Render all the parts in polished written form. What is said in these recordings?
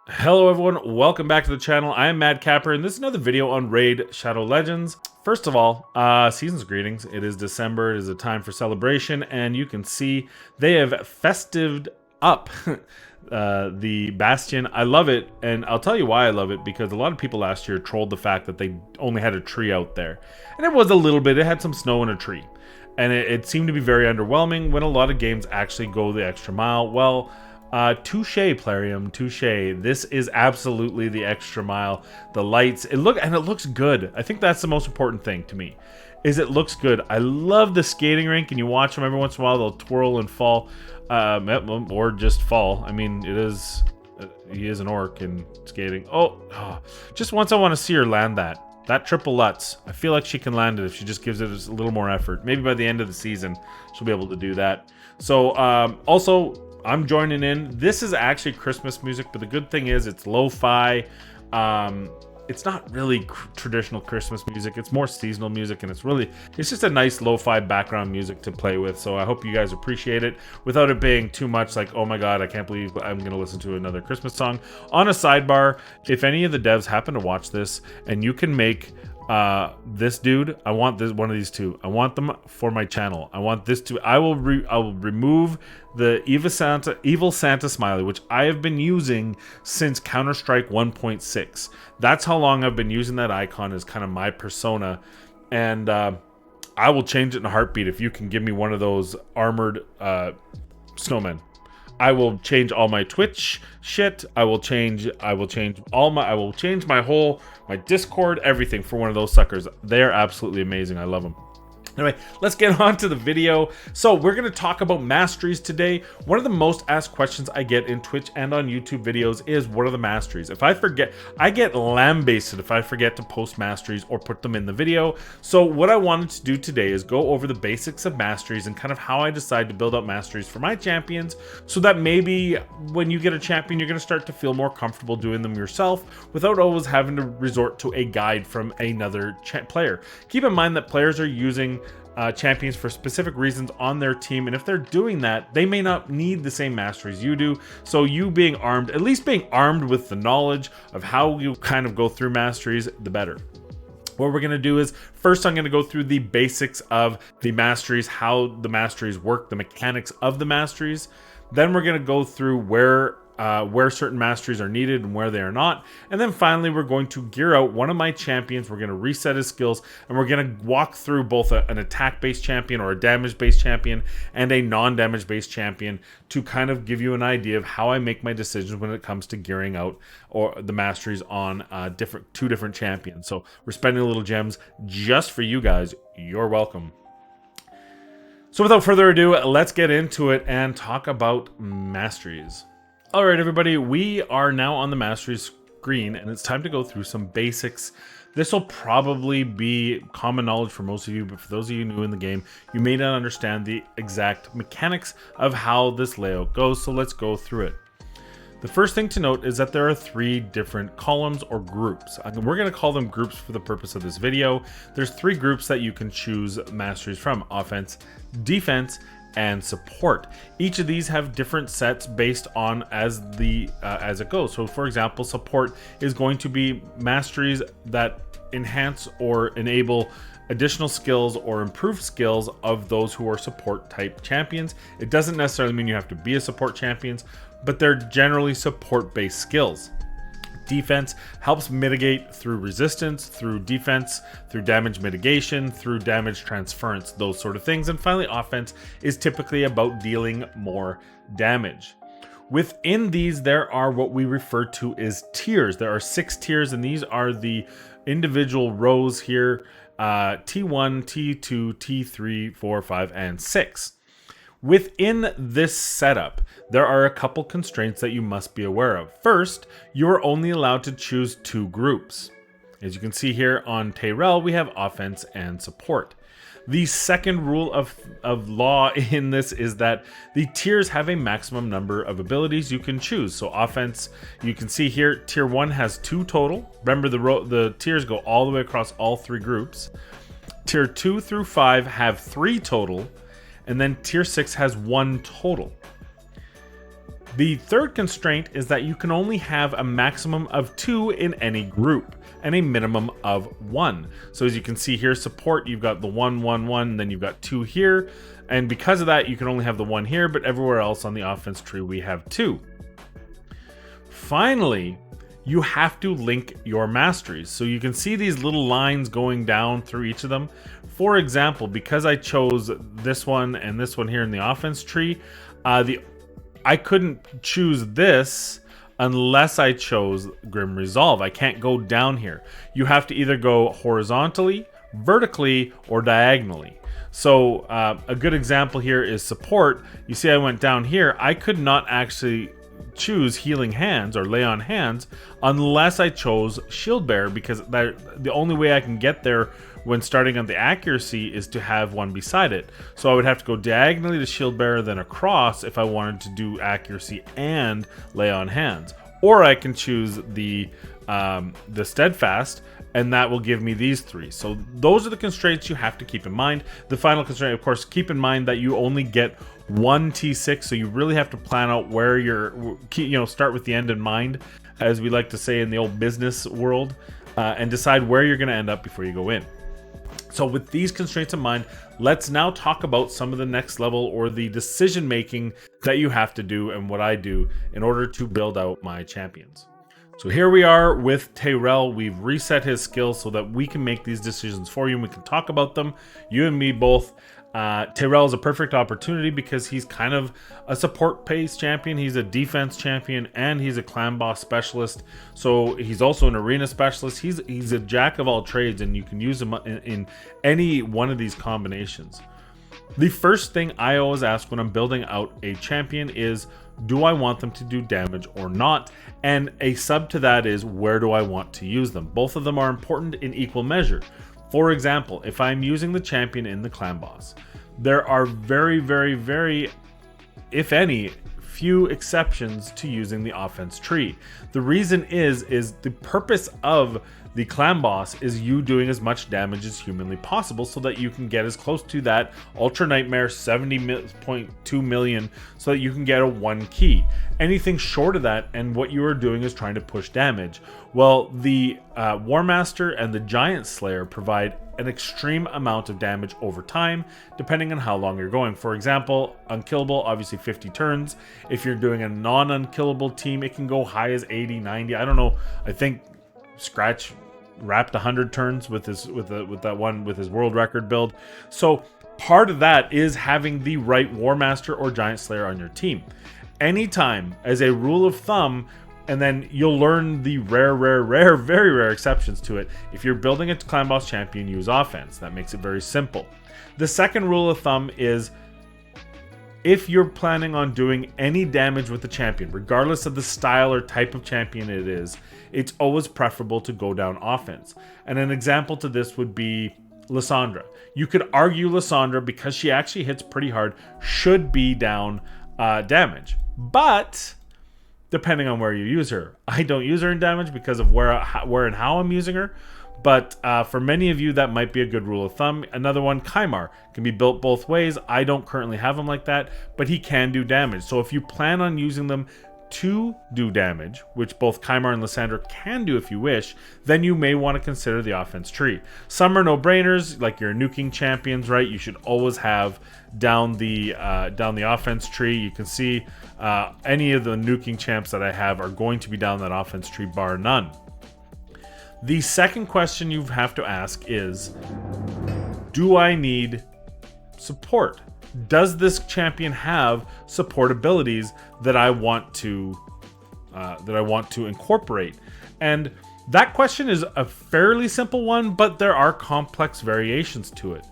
Hello everyone, welcome back to the channel. I am Mad Capper, and this is another video on Raid Shadow Legends. First of all, season's greetings. It is December, it is a time for celebration, and you can see they have festived up the Bastion. I love it, and I'll tell you why I love it, because a lot of people last year trolled the fact that they only had a tree out there. And it was a little bit, it had some snow and a tree. And it seemed to be very underwhelming when a lot of games actually go the extra mile. Well, touche, Plarium, touche. This is absolutely the extra mile. The lights, it looks good. I think that's the most important thing to me, is it looks good. I love the skating rink, and you watch them every once in a while. They'll twirl and fall, or just fall. I mean, he is an orc and skating. Oh, just once I want to see her land that triple Lutz. I feel like she can land it if she just gives it a little more effort. Maybe by the end of the season, she'll be able to do that. So, also, I'm joining in. This is actually Christmas music, but the good thing is it's lo-fi. It's not really traditional Christmas music. It's more seasonal music, and it's just a nice lo-fi background music to play with. So I hope you guys appreciate it without it being too much like, oh my god, I can't believe I'm going to listen to another Christmas song. On a sidebar, if any of the devs happen to watch this and you can make this dude, I want one of these two. I want them for my channel. I want this to, I will remove the evil Santa smiley, which I have been using since Counter-Strike 1.6. That's how long I've been using that icon as kind of my persona, and I will change it in a heartbeat if you can give me one of those armored snowmen. I will change all my Twitch shit. I will change my Discord, everything for one of those suckers. They're absolutely amazing. I love them. Anyway, let's get on to the video. So we're going to talk about masteries today. One of the most asked questions I get in Twitch and on YouTube videos is, what are the masteries? If I forget, I get lambasted if I forget to post masteries or put them in the video. So what I wanted to do today is go over the basics of masteries and kind of how I decide to build out masteries for my champions, so that maybe when you get a champion, you're going to start to feel more comfortable doing them yourself without always having to resort to a guide from another player. Keep in mind that players are using champions for specific reasons on their team, and if they're doing that, they may not need the same masteries you do. So you being armed, at least being armed with the knowledge of how you kind of go through masteries, the better. What we're going to do is, first I'm going to go through the basics of the masteries, how the masteries work, the mechanics of the masteries. Then we're going to go through where certain masteries are needed and where they are not. And then finally, we're going to gear out one of my champions. We're going to reset his skills, and we're going to walk through both an attack-based champion or a damage-based champion and a non-damage-based champion to kind of give you an idea of how I make my decisions when it comes to gearing out or the masteries on two different champions. So we're spending a little gems just for you guys. You're welcome. So without further ado, let's get into it and talk about masteries. All right, everybody, we are now on the masteries screen, and it's time to go through some basics. This will probably be common knowledge for most of you, but for those of you new in the game, you may not understand the exact mechanics of how this layout goes, so let's go through it. The first thing to note is that there are 3 different columns or groups. We're going to call them groups for the purpose of this video. There's 3 groups that you can choose masteries from: offense, defense, and support. Each of these have different sets based on as it goes. So for example, support is going to be masteries that enhance or enable additional skills or improve skills of those who are support type champions. It doesn't necessarily mean you have to be a support champion, but they're generally support based skills. Defense helps mitigate through resistance, through defense, through damage mitigation, through damage transference, those sort of things. And finally, offense is typically about dealing more damage. Within these, there are what we refer to as tiers. There are 6 tiers, and these are the individual rows here: T1, T2, T3, 4, 5, and 6. Within this setup, there are a couple constraints that you must be aware of. First, you are only allowed to choose 2 groups. As you can see here on Tyrell, we have offense and support. The second rule of law in this is that the tiers have a maximum number of abilities you can choose. So offense, you can see here, tier 1 has 2 total. Remember, the tiers go all the way across all 3 groups. Tier 2 through 5 have 3 total. And then tier 6 has 1 total. The third constraint is that you can only have a maximum of 2 in any group and a minimum of 1. So as you can see here, support, you've got the 1, 1, 1, then you've got 2 here. And because of that, you can only have the 1 here, but everywhere else on the offense tree, we have 2. Finally, you have to link your masteries. So you can see these little lines going down through each of them. For example, because I chose this one and this one here in the offense tree, I couldn't choose this unless I chose Grim Resolve. I can't go down here. You have to either go horizontally, vertically, or diagonally. So a good example here is support. You see I went down here. I could not actually choose healing hands or lay on hands unless I chose shield bearer, because the only way I can get there when starting on the accuracy is to have one beside it. So I would have to go diagonally to shield bearer, then across if I wanted to do accuracy and lay on hands. Or I can choose the steadfast, and that will give me these 3. So those are the constraints you have to keep in mind. The final constraint, of course, keep in mind that you only get 1 T6, so you really have to plan out where start with the end in mind, as we like to say in the old business world, and decide where you're going to end up before you go in. So with these constraints in mind, let's now talk about some of the next level or the decision making that you have to do and what I do in order to build out my champions. So here we are with Tyrell. We've reset his skills so that we can make these decisions for you and we can talk about them, you and me both. Tyrell is a perfect opportunity because he's kind of a support pace champion, he's a defense champion, and he's a clan boss specialist. So he's also an arena specialist. He's a jack of all trades, and you can use him in any one of these combinations. The first thing I always ask when I'm building out a champion is, do I want them to do damage or not? And a sub to that is, where do I want to use them? Both of them are important in equal measure. For example, if I'm using the champion in the clan boss, there are very, very, very, if any, few exceptions to using the offense tree. The reason is the purpose of the clan boss is you doing as much damage as humanly possible so that you can get as close to that Ultra Nightmare 70.2 million so that you can get a 1 key. Anything short of that and what you are doing is trying to push damage. Well, the War Master and the Giant Slayer provide an extreme amount of damage over time depending on how long you're going. For example, unkillable, obviously 50 turns. If you're doing a non-unkillable team, it can go high as 80, 90. I don't know. I think Scratch wrapped 100 turns with his with his world record build. So part of that is having the right War Master or Giant Slayer on your team. Anytime, as a rule of thumb, and then you'll learn the rare, very rare exceptions to it. If you're building a clan boss champion, use offense. That makes it very simple. The second rule of thumb is, if you're planning on doing any damage with the champion, regardless of the style or type of champion it is, it's always preferable to go down offense. And an example to this would be Lysandra. You could argue Lysandra, because she actually hits pretty hard, should be down damage. But depending on where you use her, I don't use her in damage because of where and how I'm using her. But for many of you, that might be a good rule of thumb. Another one, Kymar, can be built both ways. I don't currently have him like that, but he can do damage. So if you plan on using them to do damage, which both Kymar and Lysandra can do if you wish, then you may want to consider the offense tree. Some are no-brainers, like your nuking champions, right? You should always have down the offense tree. You can see any of the nuking champs that I have are going to be down that offense tree, bar none. The second question you have to ask is, do I need support? Does this champion have support abilities that I want to incorporate? And that question is a fairly simple one, but there are complex variations to it.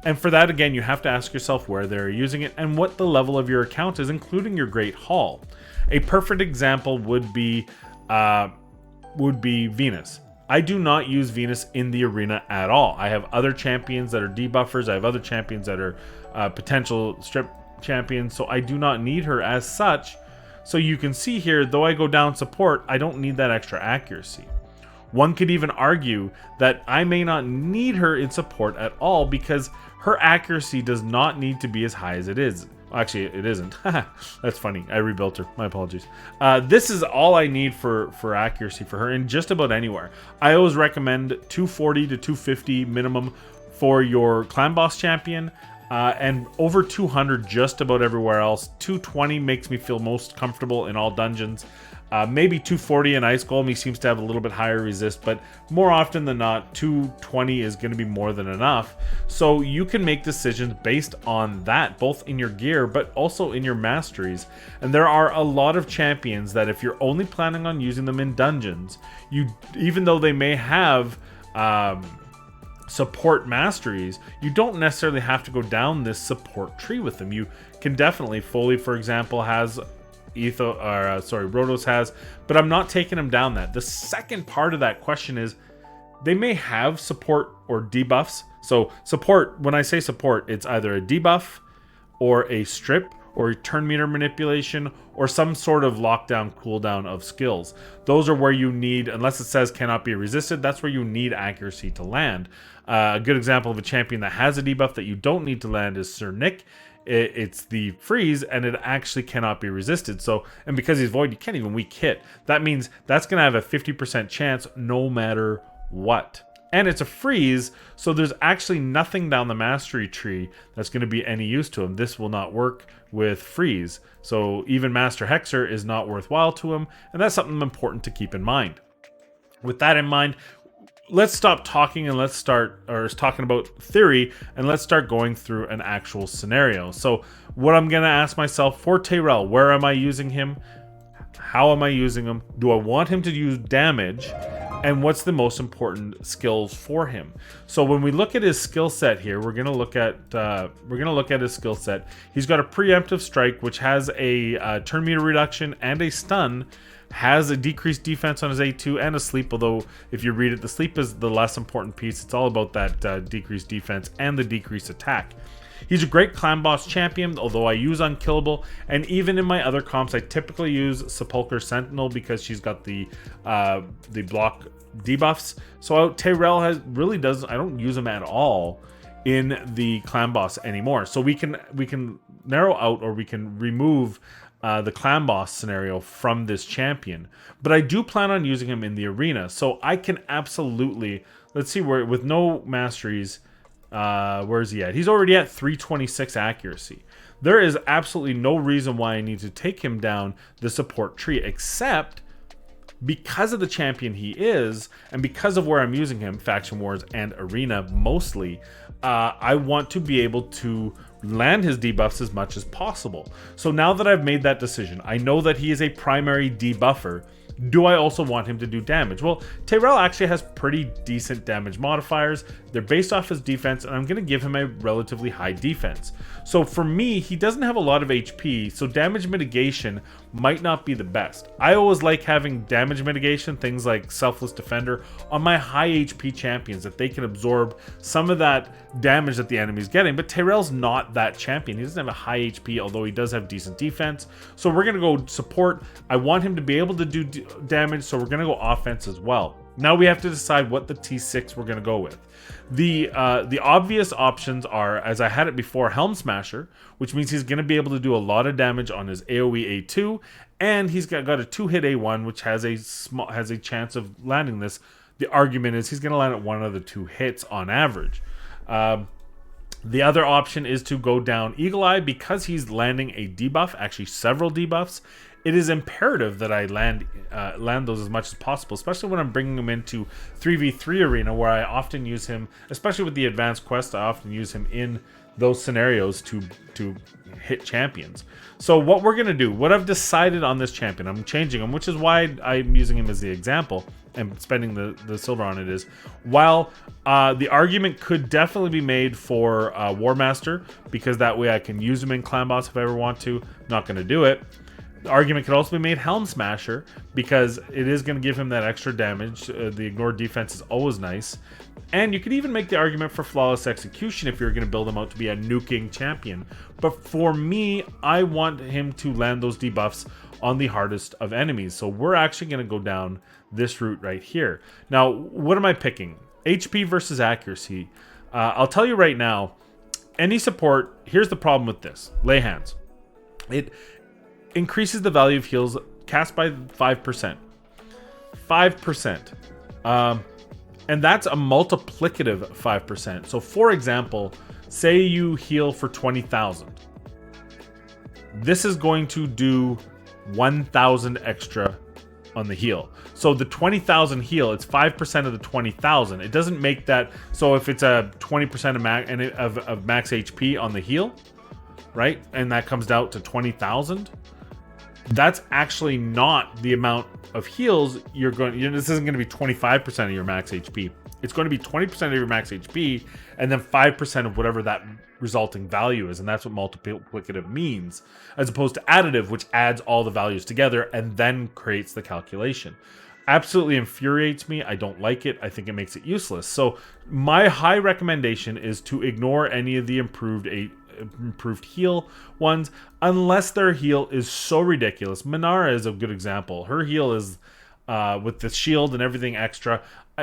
And for that, again, you have to ask yourself where they're using it and what the level of your account is, including your Great Hall. A perfect example would be Venus. I do not use Venus in the arena at all. I have other champions that are debuffers. I have other champions that are potential strip champions, so I do not need her as such. So you can see here, though I go down support, I don't need that extra accuracy. One could even argue that I may not need her in support at all because her accuracy does not need to be as high as it is. Actually, it isn't. That's funny. I rebuilt her. My apologies. This is all I need for accuracy for her in just about anywhere. I always recommend 240 to 250 minimum for your clan boss champion, and over 200 just about everywhere else. 220 makes me feel most comfortable in all dungeons. Maybe 240 in Ice Golem. He seems to have a little bit higher resist, but more often than not, 220 is going to be more than enough. So you can make decisions based on that, both in your gear, but also in your masteries. And there are a lot of champions that if you're only planning on using them in dungeons, even though they may have support masteries, you don't necessarily have to go down this support tree with them. You can definitely, Foley, for example, has Rotos has, but I'm not taking them down that. The second part of that question is they may have support or debuffs. So support, when I say support, it's either a debuff or a strip or turn meter manipulation or some sort of lockdown cooldown of skills. Those are where you need, unless it says cannot be resisted, that's where you need accuracy to land. A good example of a champion that has a debuff that you don't need to land is Sir Nick. It's the freeze, and it actually cannot be resisted. So, and because he's void, you can't even weak hit. That means that's going to have a 50% chance no matter what. And it's a freeze, so there's actually nothing down the mastery tree that's going to be any use to him. This will not work with freeze. So even Master Hexer is not worthwhile to him, and that's something important to keep in mind. With that in mind, let's stop talking and let's start talking about theory, and let's start going through an actual scenario. So what I'm going to ask myself for Tyrell, where am I using him? How am I using him? Do I want him to use damage? And what's the most important skills for him? So when we look at his skill set here, we're gonna look at his skill set. He's got a preemptive strike, which has a turn meter reduction and a stun. Has a decreased defense on his A2 and a sleep, although if you read it, the sleep is the less important piece. It's all about that decreased defense and the decreased attack. He's a great clan boss champion, although I use Unkillable, and even in my other comps, I typically use Sepulchre Sentinel because she's got the block debuffs. So Tyrell I don't use him at all in the clan boss anymore. So we can narrow out, or we can remove the clan boss scenario from this champion, but I do plan on using him in the arena. So I can absolutely, let's see where, with no masteries, where is he at? He's already at 326 accuracy. There is absolutely no reason why I need to take him down the support tree, except because of the champion he is, and because of where I'm using him, Faction Wars and Arena mostly, I want to be able to land his debuffs as much as possible. So now that I've made that decision, I know that he is a primary debuffer. Do I also want him to do damage? Well, Tyrell actually has pretty decent damage modifiers. They're based off his defense, and I'm going to give him a relatively high defense. So for me, he doesn't have a lot of HP, so damage mitigation might not be the best. I always like having damage mitigation, things like Selfless Defender, on my high HP champions, that they can absorb some of that damage that the enemy's getting. But Tyrell's not that champion. He doesn't have a high HP, although he does have decent defense. So we're going to go support. I want him to be able to do damage, so we're going to go offense as well. Now we have to decide what the T6 we're going to go with. The obvious options are, as I had it before, Helm Smasher, which means he's going to be able to do a lot of damage on his AoE A2, and he's got a 2-hit A1, which has a chance of landing this. The argument is he's going to land at one of the 2 hits on average. The other option is to go down Eagle Eye. Because he's landing a debuff, actually several debuffs, it is imperative that I land those as much as possible, especially when I'm bringing him into 3v3 arena, where I often use him, especially with the advanced quest, I often use him in those scenarios to hit champions. So what we're going to do, what I've decided on this champion, I'm changing him, which is why I'm using him as the example and spending the silver on it, is while the argument could definitely be made for War Master, because that way I can use him in Clan Boss if I ever want to. Not going to do it. The argument could also be made Helm Smasher, because it is going to give him that extra damage. The ignored defense is always nice. And you could even make the argument for Flawless Execution if you're going to build him out to be a nuking champion. But for me, I want him to land those debuffs on the hardest of enemies. So we're actually going to go down this route right here. Now, what am I picking? HP versus accuracy. I'll tell you right now, any support, here's the problem with this. Lay hands. It increases the value of heals cast by 5%. 5%. And that's a multiplicative 5%. So for example, say you heal for 20,000. This is going to do 1,000 extra on the heal. So the 20,000 heal, it's 5% of the 20,000. It doesn't make that. So if it's a 20% of max HP on the heal, right? And that comes out to 20,000. That's actually not the amount of heals you're going. This isn't going to be 25% of your max HP. It's going to be 20% of your max HP, and then 5% of whatever that resulting value is, and that's what multiplicative means, as opposed to additive, which adds all the values together and then creates the calculation. Absolutely infuriates me. I don't like it. I think it makes it useless. So my high recommendation is to ignore any of the improved heal ones unless their heal is so ridiculous. Minara is a good example. Her heal is with the shield and everything extra.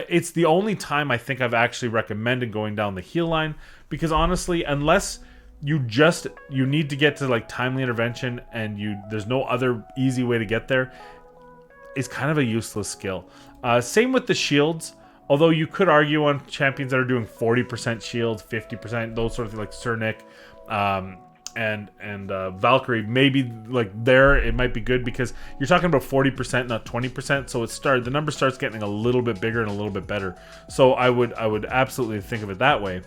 It's the only time I think I've actually recommended going down the heal line, because honestly, unless you need to get to like timely intervention and there's no other easy way to get there, it's kind of a useless skill. Same with the shields. Although you could argue on champions that are doing 40% shields, 50%, those sort of things, like Cernic, and Valkyrie, maybe like there it might be good because you're talking about 40%, not 20%. So the number starts getting a little bit bigger and a little bit better. So I would absolutely think of it that way.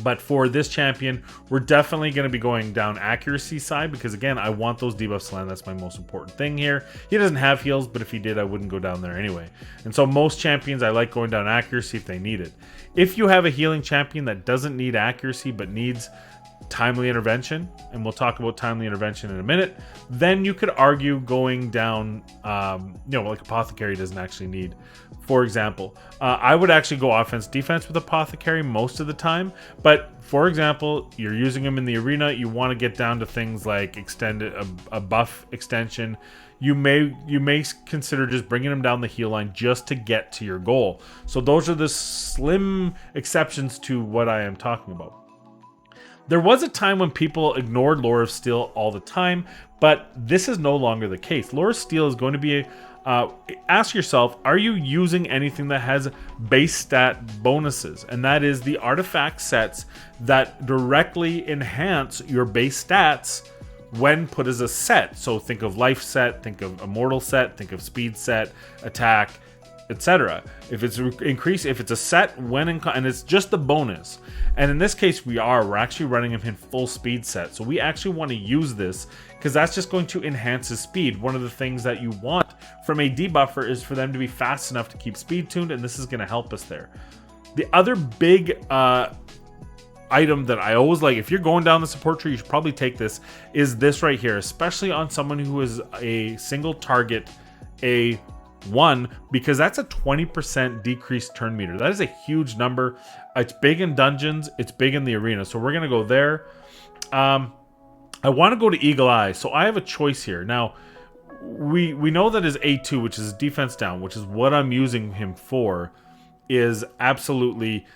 But for this champion, we're definitely going to be going down accuracy side because, again, I want those debuffs to land. That's my most important thing here. He doesn't have heals, but if he did, I wouldn't go down there anyway. And so most champions, I like going down accuracy if they need it. If you have a healing champion that doesn't need accuracy but needs timely intervention, and we'll talk about timely intervention in a minute, then you could argue going down, like Apothecary doesn't actually need. For example, I would actually go offense defense with Apothecary most of the time, but for example, you're using him in the arena, you want to get down to things like extended a buff extension. You may consider just bringing him down the heal line just to get to your goal. So those are the slim exceptions to what I am talking about. There was a time when people ignored Lore of Steel all the time, but this is no longer the case. Lore of Steel is going to be ask yourself, are you using anything that has base stat bonuses? And that is the artifact sets that directly enhance your base stats when put as a set. So think of life set, think of immortal set, think of speed set, attack, etc. If it's a set and it's just the bonus. And in this case, we're actually running him in full speed set. So we actually want to use this because that's just going to enhance his speed. One of the things that you want from a debuffer is for them to be fast enough to keep speed tuned, and this is going to help us there. The other big item that I always like, if you're going down the support tree, you should probably take this, is this right here, especially on someone who is a single target, A1, because that's a 20% decreased turn meter. That is a huge number. It's big in dungeons, it's big in the arena, so we're gonna go there. I want to go to Eagle Eye, so I have a choice here. Now, we know that his A2, which is defense down, which is what I'm using him for, is absolutely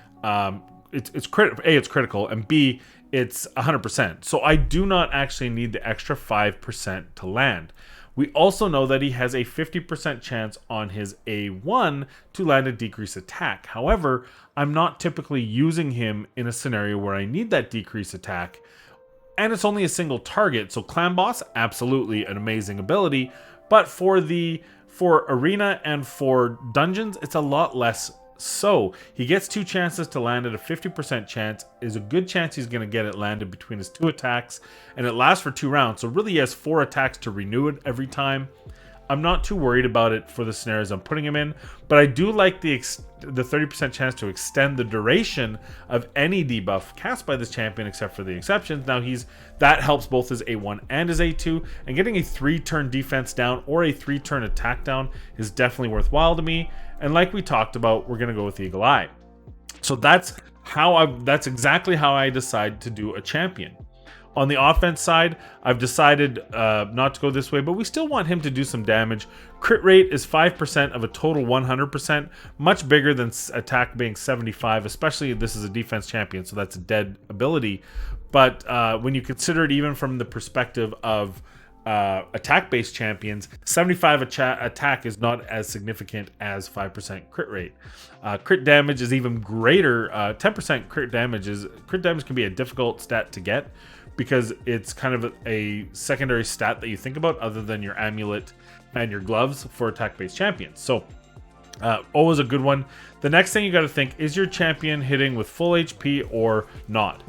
it's critical, and B, it's 100%. So I do not actually need the extra 5% to land. We also know that he has a 50% chance on his A1 to land a decreased attack. However, I'm not typically using him in a scenario where I need that decreased attack, and it's only a single target. So Clan Boss, absolutely an amazing ability, but for arena and for dungeons, it's a lot less. So he gets 2 chances to land at a 50% chance. Is a good chance he's going to get it landed between his 2 attacks, and it lasts for 2 rounds. So really he has 4 attacks to renew it every time. I'm not too worried about it for the scenarios I'm putting him in, but I do like the 30% chance to extend the duration of any debuff cast by this champion, except for the exceptions. Now that helps both his A1 and his A2, and getting a 3-turn defense down or a 3-turn attack down is definitely worthwhile to me. And like we talked about, we're gonna go with Eagle Eye. So that's exactly how I decide to do a champion. On the offense side, I've decided not to go this way, but we still want him to do some damage. Crit rate is 5% of a total 100%, much bigger than attack being 75, especially if this is a defense champion, so that's a dead ability. But when you consider it even from the perspective of attack-based champions, 75 attack is not as significant as 5% crit rate. Crit damage is even greater. 10% crit damage can be a difficult stat to get because it's kind of a secondary stat that you think about other than your amulet and your gloves for attack-based champions. So always a good one. The next thing you got to think, is your champion hitting with full HP or not?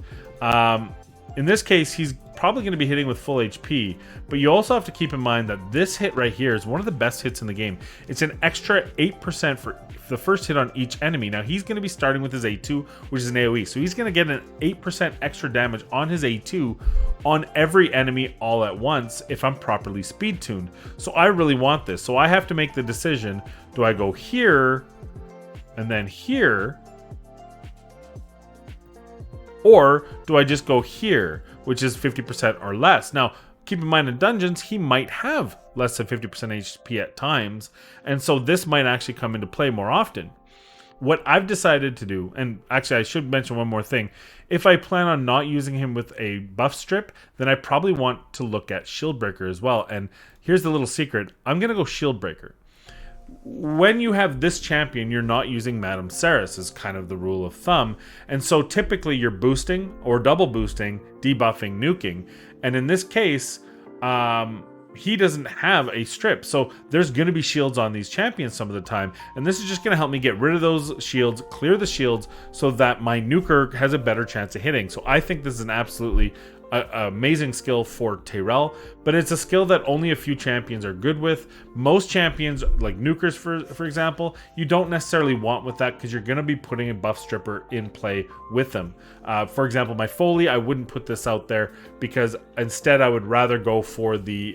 In this case, he's probably going to be hitting with full HP, but you also have to keep in mind that this hit right here is one of the best hits in the game. It's an extra 8% for the first hit on each enemy. Now, he's going to be starting with his A2, which is an AoE, so he's going to get an 8% extra damage on his A2 on every enemy all at once if I'm properly speed tuned. So I really want this. So I have to make the decision, do I go here and then here, or do I just go here, which is 50% or less? Now, keep in mind in dungeons, he might have less than 50% HP at times, and so this might actually come into play more often. What I've decided to do, and actually I should mention one more thing, if I plan on not using him with a buff strip, then I probably want to look at Shield Breaker as well. And here's the little secret, I'm going to go Shield Breaker. When you have this champion, you're not using Madame Saris is kind of the rule of thumb. And so typically you're boosting or double boosting, debuffing, nuking. And in this case, he doesn't have a strip. So there's going to be shields on these champions some of the time. And this is just going to help me get rid of those shields, clear the shields so that my nuker has a better chance of hitting. So I think this is an absolutely amazing skill for Tyrell, but it's a skill that only a few champions are good with. Most champions, like nukers for example, you don't necessarily want with that because you're going to be putting a buff stripper in play with them. For example, my Foley, I wouldn't put this out there because instead I would rather go for the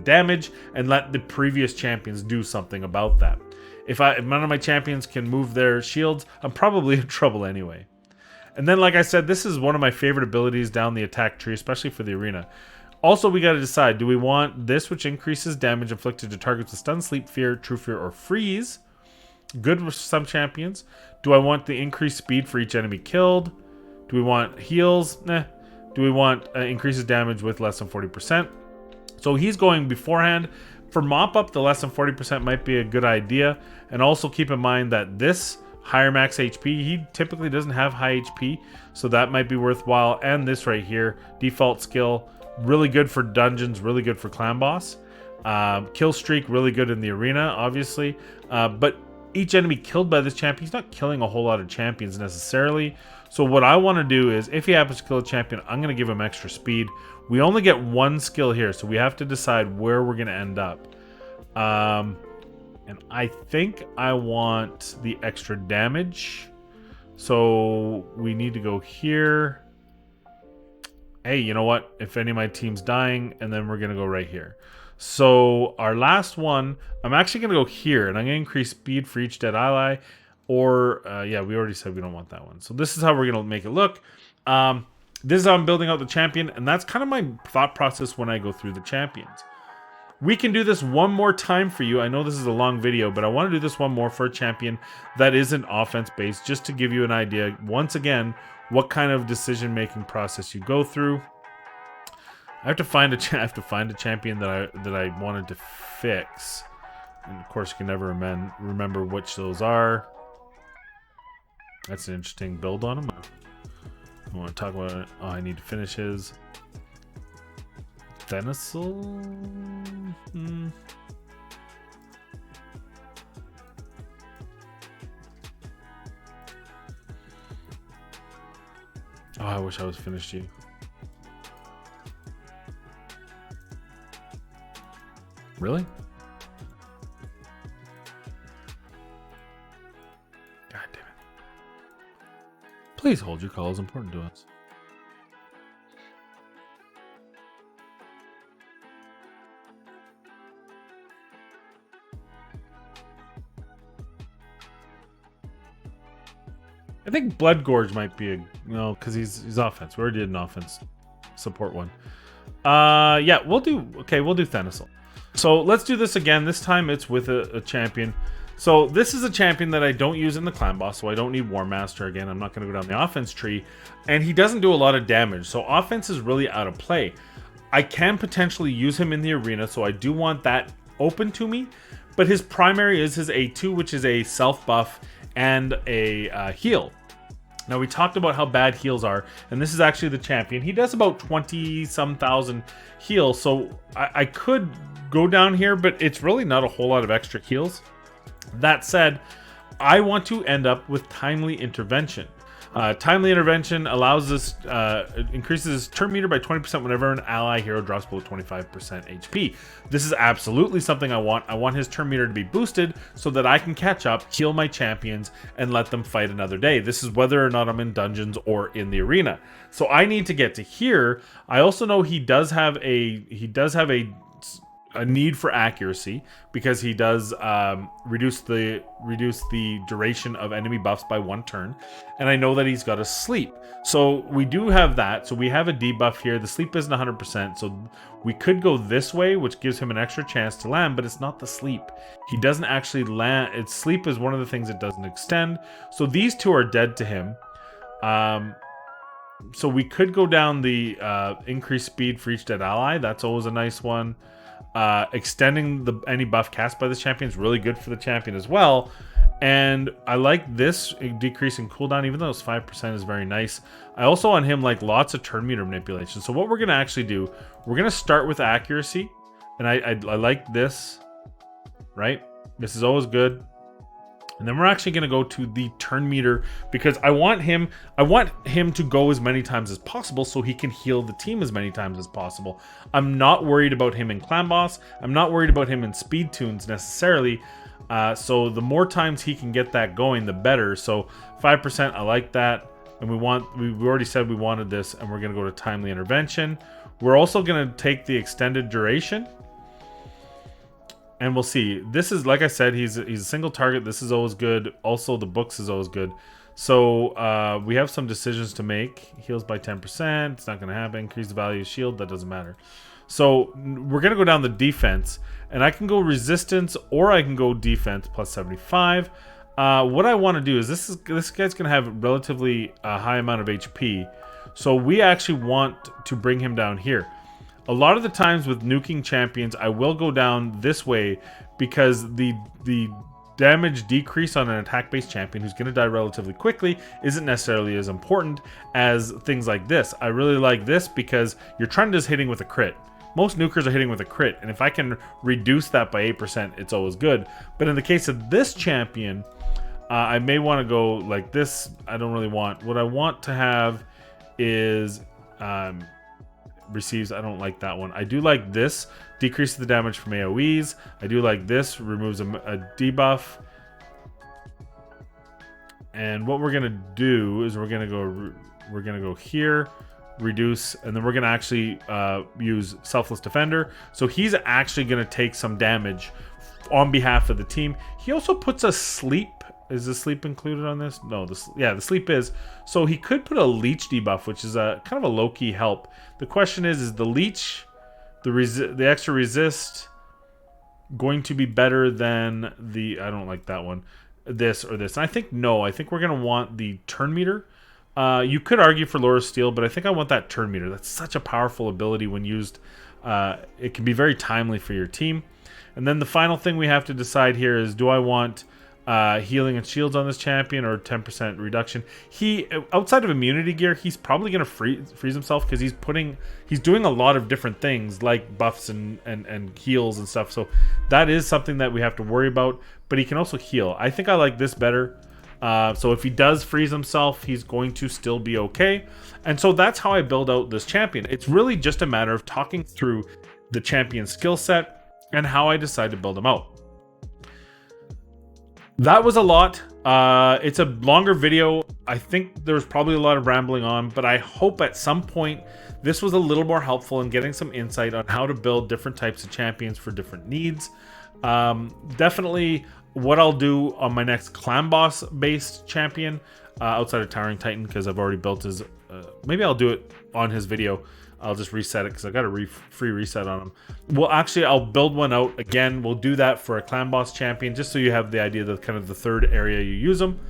damage and let the previous champions do something about that. If none of my champions can move their shields, I'm probably in trouble anyway. And then, like I said, this is one of my favorite abilities down the attack tree, especially for the arena. Also, we got to decide, do we want this, which increases damage inflicted to targets with stun, sleep, fear, true fear, or freeze? Good with some champions. Do I want the increased speed for each enemy killed? Do we want heals? Nah. Do we want increases damage with less than 40%? So he's going beforehand. For mop-up, the less than 40% might be a good idea. And also keep in mind that this higher max HP, he typically doesn't have high HP, so that might be worthwhile. And this right here, default skill, really good for dungeons, really good for clan boss. Kill streak, really good in the arena, obviously. But each enemy killed by this champion, he's not killing a whole lot of champions necessarily. So what I want to do is, if he happens to kill a champion, I'm going to give him extra speed. We only get one skill here, so we have to decide where we're going to end up. And I think I want the extra damage. So we need to go here. Hey, you know what? If any of my team's dying, and then we're going to go right here. So our last one, I'm actually going to go here, and I'm going to increase speed for each dead ally. Or, yeah, we already said we don't want that one. So this is how we're going to make it look. This is how I'm building out the champion, and that's kind of my thought process when I go through the champions. We can do this one more time for you. I know this is a long video, but I want to do this one more for a champion that isn't offense-based, just to give you an idea, once again, what kind of decision-making process you go through. I have to find a champion that I wanted to fix. And of course, you can never remember which those are. That's an interesting build on him. I want to talk about it. Oh, I need to finish his. Venisal? Oh, I wish I was finished you. Really? God damn it. Please hold, your call is important to us. I think Blood Gorge might be no, because he's offense. We already did an offense support one. Yeah, we'll do Thenisal. So let's do this again. This time it's with a champion. So this is a champion that I don't use in the clan boss, so I don't need War Master again. I'm not going to go down the offense tree. And he doesn't do a lot of damage, so offense is really out of play. I can potentially use him in the arena, so I do want that open to me. But his primary is his A2, which is a self buff and a heal. Now, we talked about how bad heals are, and this is actually the champion. He does about 20-some thousand heals, so I could go down here, but it's really not a whole lot of extra heals. That said, I want to end up with Timely Intervention. Timely Intervention allows us, increases his turn meter by 20% whenever an ally hero drops below 25% HP. This is absolutely something I want. I want his turn meter to be boosted so that I can catch up, heal my champions, and let them fight another day. This is whether or not I'm in dungeons or in the arena. So I need to get to here. I also know he does have a need for accuracy because he does reduce the duration of enemy buffs by 1 turn, and I know that he's got a sleep, so we do have that. So we have a debuff here. The sleep isn't 100%, so we could go this way, which gives him an extra chance to land, but it's not the sleep. He doesn't actually land. Its sleep is one of the things it doesn't extend, so these two are dead to him. So we could go down the increased speed for each dead ally. That's always a nice one. Extending any buff cast by this champion is really good for the champion as well. And I like this decreasing cooldown, even though it's 5% is very nice. I also on him like lots of turn meter manipulation. So what we're going to actually do, we're going to start with accuracy. And I like this, right? This is always good. And then we're actually going to go to the turn meter because I want him to go as many times as possible so he can heal the team as many times as possible. I'm not worried about him in clan boss. I'm not worried about him in speed tunes necessarily. So the more times he can get that going, the better. So 5%, I like that. And we already said we wanted this, and we're going to go to Timely Intervention. We're also going to take the extended duration. And we'll see. This is, like I said, he's a single target. This is always good. Also, the books is always good. So we have some decisions to make. Heals by 10%. It's not going to happen. Increase the value of shield. That doesn't matter. So we're going to go down the defense. And I can go resistance or I can go defense plus 75. What I want to do is this guy's going to have relatively high amount of HP. So we actually want to bring him down here. A lot of the times with nuking champions, I will go down this way because the damage decrease on an attack-based champion who's going to die relatively quickly isn't necessarily as important as things like this. I really like this because your trend is hitting with a crit. Most nukers are hitting with a crit, and if I can reduce that by 8%, it's always good. But in the case of this champion, I may want to go like this. I don't really want. What I want to have is... receives. I don't like that one. I do like this, decreases the damage from AoEs. I do like this, removes a debuff. And what we're gonna do is we're gonna go here, reduce, and then we're gonna actually use Selfless Defender. So he's actually gonna take some damage on behalf of the team. He also puts a sleep. Is the sleep included on this? No, the sleep is. So he could put a leech debuff, which is a kind of a low-key help. The question is the leech, the extra resist, going to be better than the, I don't like that one, this or this? And I think no. I think we're going to want the turn meter. You could argue for Laura Steel, but I think I want that turn meter. That's such a powerful ability when used. It can be very timely for your team. And then the final thing we have to decide here is, do I want... healing and shields on this champion or 10% reduction? He, outside of immunity gear, he's probably going to freeze himself because he's doing a lot of different things like buffs and heals and stuff. So that is something that we have to worry about, but he can also heal. I think I like this better. So if he does freeze himself, he's going to still be okay. And so that's how I build out this champion. It's really just a matter of talking through the champion skill set and how I decide to build him out. That was a lot. It's a longer video. I think there's probably a lot of rambling on, but I hope at some point this was a little more helpful in getting some insight on how to build different types of champions for different needs. Definitely what I'll do on my next clan boss based champion outside of Towering Titan, because I've already built his... maybe I'll do it on his video. I'll just reset it because I got a free reset on them. Well, actually, I'll build one out again. We'll do that for a clan boss champion, just so you have the idea of kind of the third area you use them.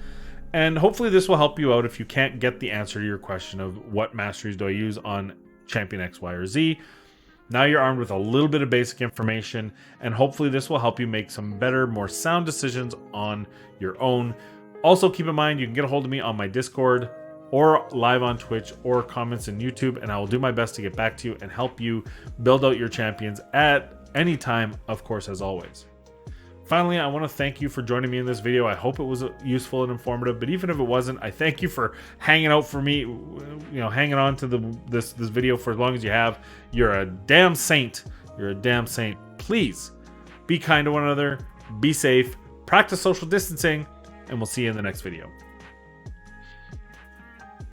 And hopefully this will help you out if you can't get the answer to your question of what masteries do I use on champion X, Y, or Z. Now you're armed with a little bit of basic information, and hopefully this will help you make some better, more sound decisions on your own. Also, keep in mind, you can get a hold of me on my Discord or live on Twitch or comments in YouTube, and I will do my best to get back to you and help you build out your champions at any time, of course, as always. Finally, I want to thank you for joining me in this video. I hope it was useful and informative, but even if it wasn't, I thank you for hanging out for me, hanging on to this video for as long as you have. You're a damn saint. You're a damn saint. Please be kind to one another, be safe, practice social distancing, and we'll see you in the next video.